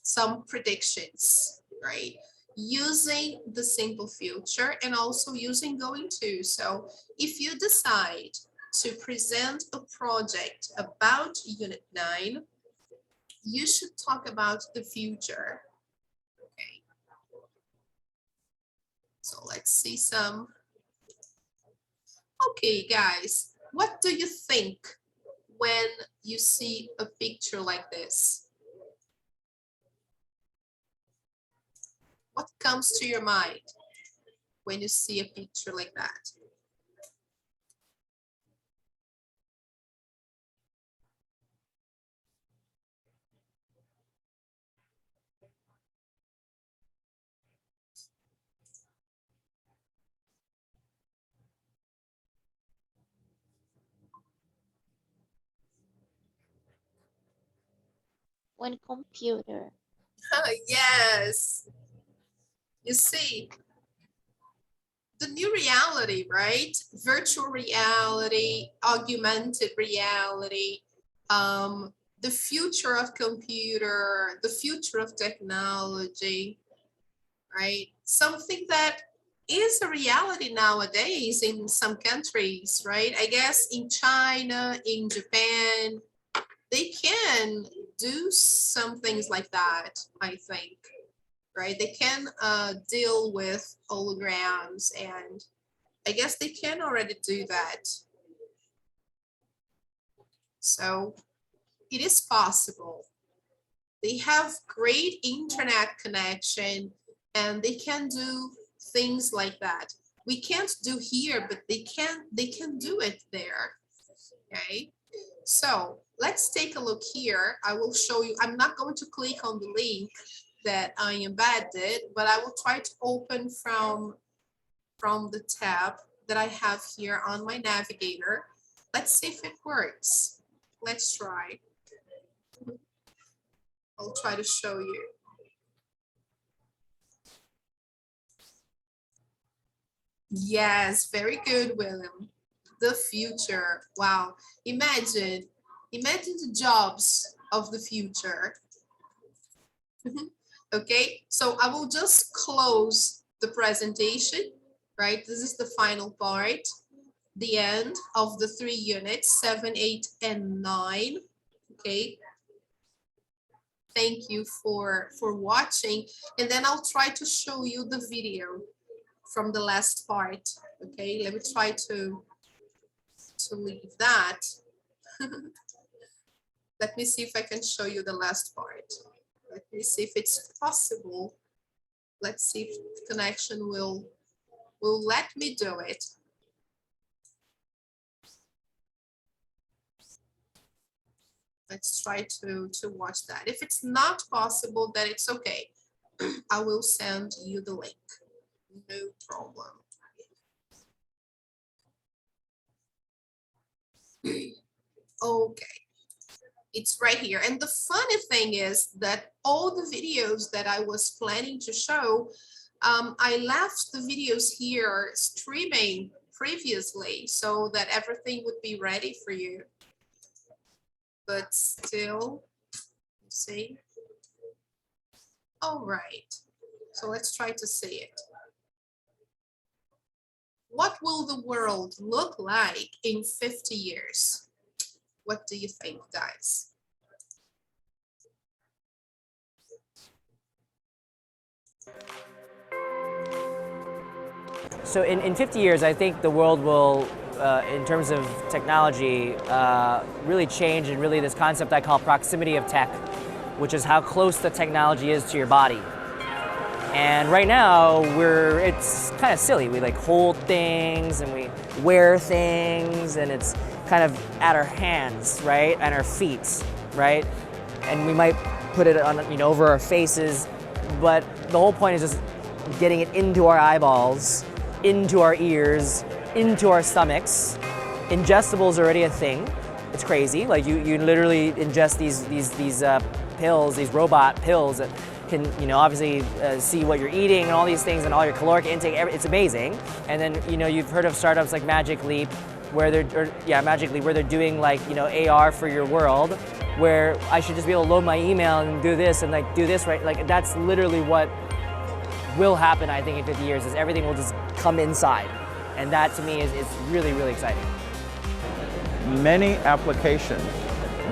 some predictions, right? Using the simple future and also using going to. So if you decide to present a project about Unit 9, you should talk about the future. Okay. So let's see some. Okay, guys, what do you think when you see a picture like this? What comes to your mind when you see a picture like that? When computer. Yes, you see, the new reality, right? Virtual reality, augmented reality, the future of computer, the future of technology, right? Something that is a reality nowadays in some countries, right? I guess in China, in Japan, they can do some things like that, I think, right? They can deal with holograms, and I guess they can already do that. So it is possible. They have great internet connection and they can do things like that. We can't do here, but they can do it there. Okay. So let's take a look here. I will show you. I'm not going to click on the link that I embedded, but I will try to open from the tab that I have here on my navigator. Let's see if it works. Let's try. I'll try to show you. Yes, very good, William. The future. Wow. Imagine the jobs of the future. Okay, so I will just close the presentation, right? This is the final part, the end of the 3 units, 7, 8, and 9. Okay. Thank you for watching. And then I'll try to show you the video from the last part. Okay, let me try to leave that. Let me see if I can show you the last part. Let me see if it's possible. Let's see if the connection will let me do it. Let's try to watch that. If it's not possible, then it's okay. I will send you the link. No problem. Okay, it's right here. And the funny thing is that all the videos that I was planning to show, I left the videos here streaming previously so that everything would be ready for you. But still, see. All right, so let's try to see it. What will the world look like in 50 years? What do you think, guys? So in 50 years, I think the world will, in terms of technology, really change, and really this concept I call proximity of tech, which is how close the technology is to your body. And right now, it's kind of silly. We like hold things and we wear things, and it's kind of at our hands, right? And our feet, right? And we might put it on, over our faces, but the whole point is just getting it into our eyeballs, into our ears, into our stomachs. Ingestibles are already a thing. It's crazy. Like you literally ingest these pills, these robot pills that can, obviously see what you're eating and all these things and all your caloric intake. It's amazing. And then, you've heard of startups like Magic Leap, where they're doing like, AR for your world, where I should just be able to load my email and do this and like do this, right? Like that's literally what will happen, I think, in 50 years, is everything will just come inside. And that to me is really, really exciting. Many applications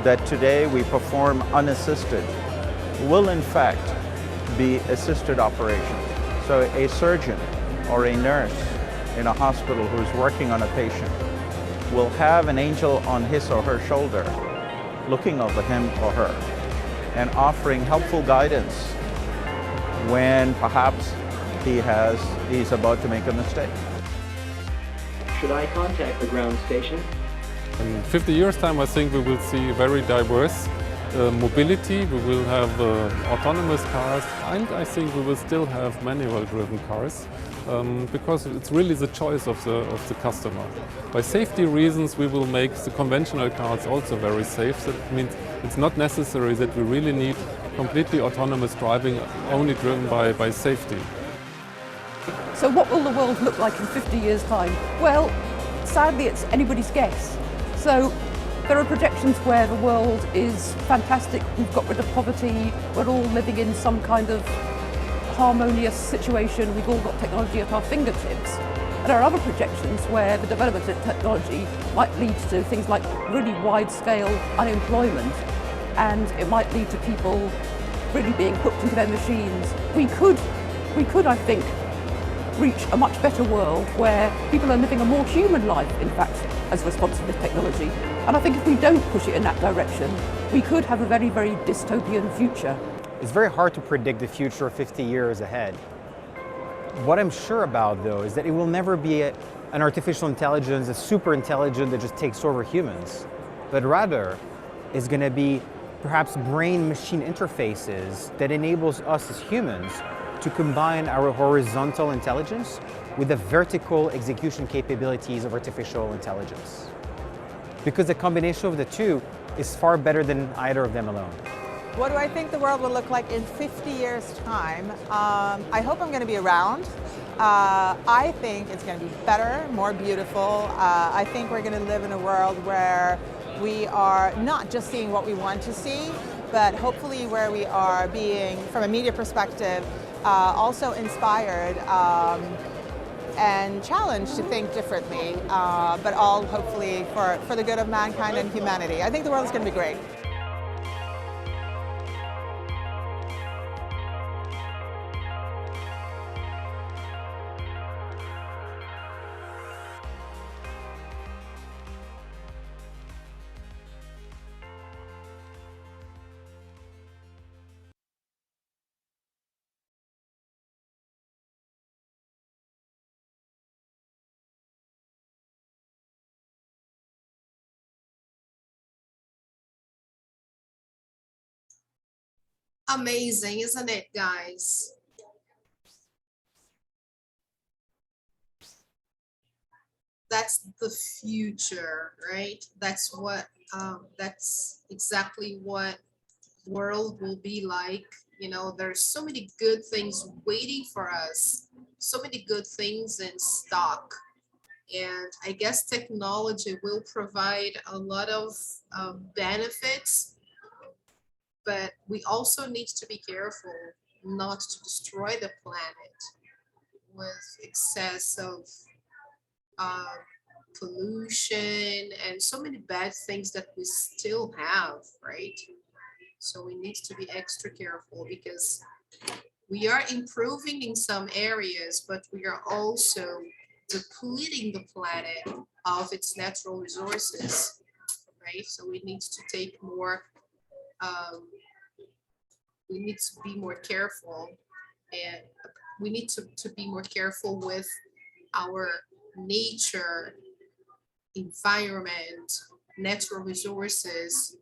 that today we perform unassisted will in fact be assisted operations. So a surgeon or a nurse in a hospital who's working on a patient will have an angel on his or her shoulder looking over him or her and offering helpful guidance when perhaps he's about to make a mistake. Should I contact the ground station? In 50 years' time, I think we will see very diverse mobility. We will have autonomous cars, and I think we will still have manual-driven cars, because it's really the choice of the customer. By safety reasons, we will make the conventional cars also very safe. That means it's not necessary that we really need completely autonomous driving, only driven by safety. So what will the world look like in 50 years' time? Well, sadly, it's anybody's guess. So there are projections where the world is fantastic, we've got rid of poverty, we're all living in some kind of harmonious situation, we've all got technology at our fingertips. And there are other projections where the development of technology might lead to things like really wide-scale unemployment, and it might lead to people really being hooked into their machines. We could, I think, reach a much better world where people are living a more human life, in fact, as a response to this technology. And I think if we don't push it in that direction, we could have a very, very dystopian future. It's very hard to predict the future 50 years ahead. What I'm sure about, though, is that it will never be an artificial intelligence, a super intelligence that just takes over humans, but rather is going to be perhaps brain-machine interfaces that enables us as humans to combine our horizontal intelligence with the vertical execution capabilities of artificial intelligence. Because the combination of the two is far better than either of them alone. What do I think the world will look like in 50 years' time? I hope I'm going to be around. I think it's going to be better, more beautiful. I think we're going to live in a world where we are not just seeing what we want to see, but hopefully where we are being, from a media perspective, also inspired and challenged to think differently, but all hopefully for the good of mankind and humanity. I think the world is going to be great. Amazing, isn't it, guys? That's the future, right? That's exactly what world will be like. There's so many good things waiting for us, so many good things in stock. And I guess technology will provide a lot of benefits, but we also need to be careful not to destroy the planet with excess of pollution and so many bad things that we still have, right? So we need to be extra careful because we are improving in some areas, but we are also depleting the planet of its natural resources, right? So we need to take more, we need to be more careful, and we need to be more careful with our nature, environment, natural resources,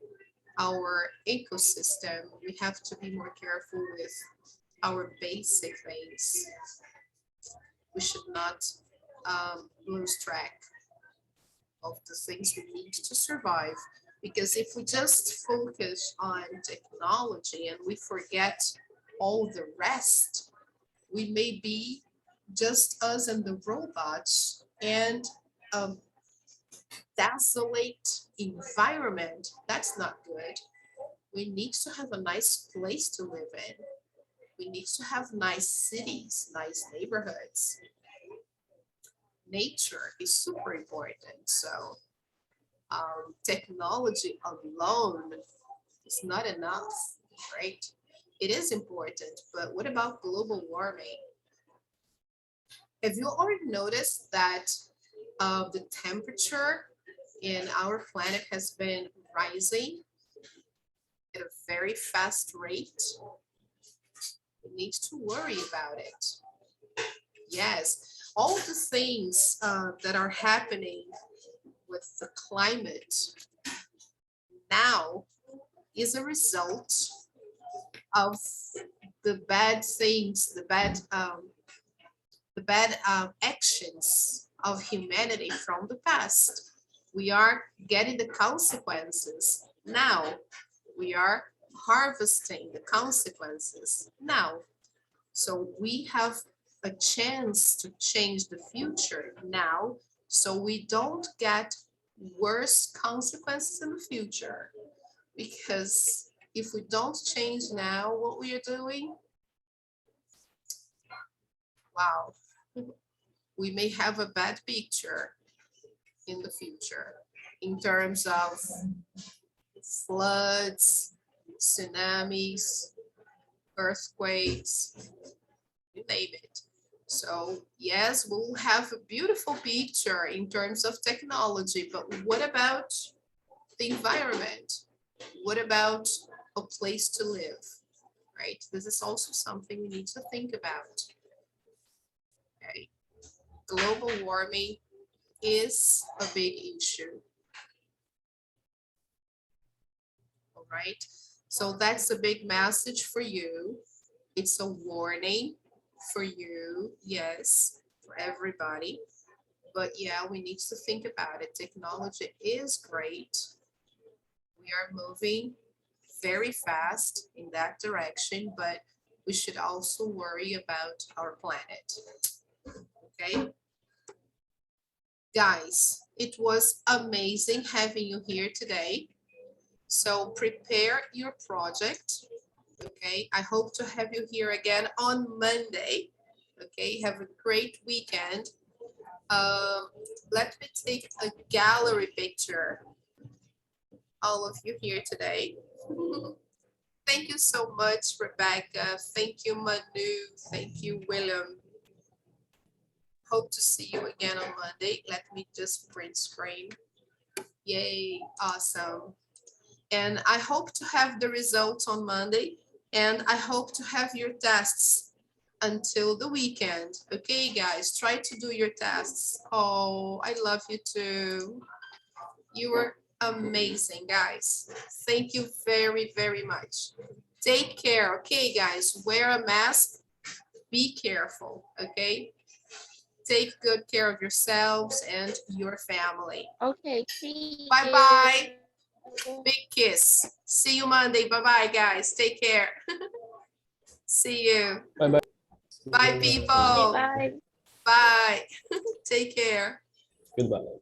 our ecosystem. We have to be more careful with our basic things. We should not lose track of the things we need to survive. Because if we just focus on technology and we forget all the rest, we may be just us and the robots, and desolate environment. That's not good. We need to have a nice place to live in. We need to have nice cities, nice neighborhoods. Nature is super important. So technology alone is not enough, right? It is important, but what about global warming? Have you already noticed that the temperature in our planet has been rising at a very fast rate? We need to worry about it. Yes, all the things that are happening with the climate now is a result of the bad things, the bad actions of humanity from the past. We are getting the consequences now. We are harvesting the consequences now. So we have a chance to change the future now, so we don't get worse consequences in the future. Because if we don't change now what we are doing, wow, we may have a bad picture in the future in terms of floods, tsunamis, earthquakes, you name it. So yes, we'll have a beautiful picture in terms of technology, but what about the environment? What about a place to live, right? This is also something we need to think about. Okay. Global warming is a big issue. All right, so that's a big message for you. It's a warning for you, yes, for everybody. But yeah, we need to think about it. Technology is great. We are moving very fast in that direction, but we should also worry about our planet. Okay, guys, it was amazing having you here today. So prepare your project. Okay, I hope to have you here again on Monday. Okay, have a great weekend. Let me take a gallery picture. All of you here today. Thank you so much, Rebecca. Thank you, Manu. Thank you, William. Hope to see you again on Monday. Let me just print screen. Yay, awesome. And I hope to have the results on Monday, and I hope to have your tests until the weekend. Okay, guys, try to do your tests. Oh, I love you too. You were amazing, guys. Thank you very, very much. Take care, okay, guys? Wear a mask. Be careful, okay? Take good care of yourselves and your family. Okay, see Bye-bye. you. Big kiss. See you Monday. Bye-bye, guys. Take care. See you. Bye-bye. Bye, people. Bye. Bye. Take care. Goodbye.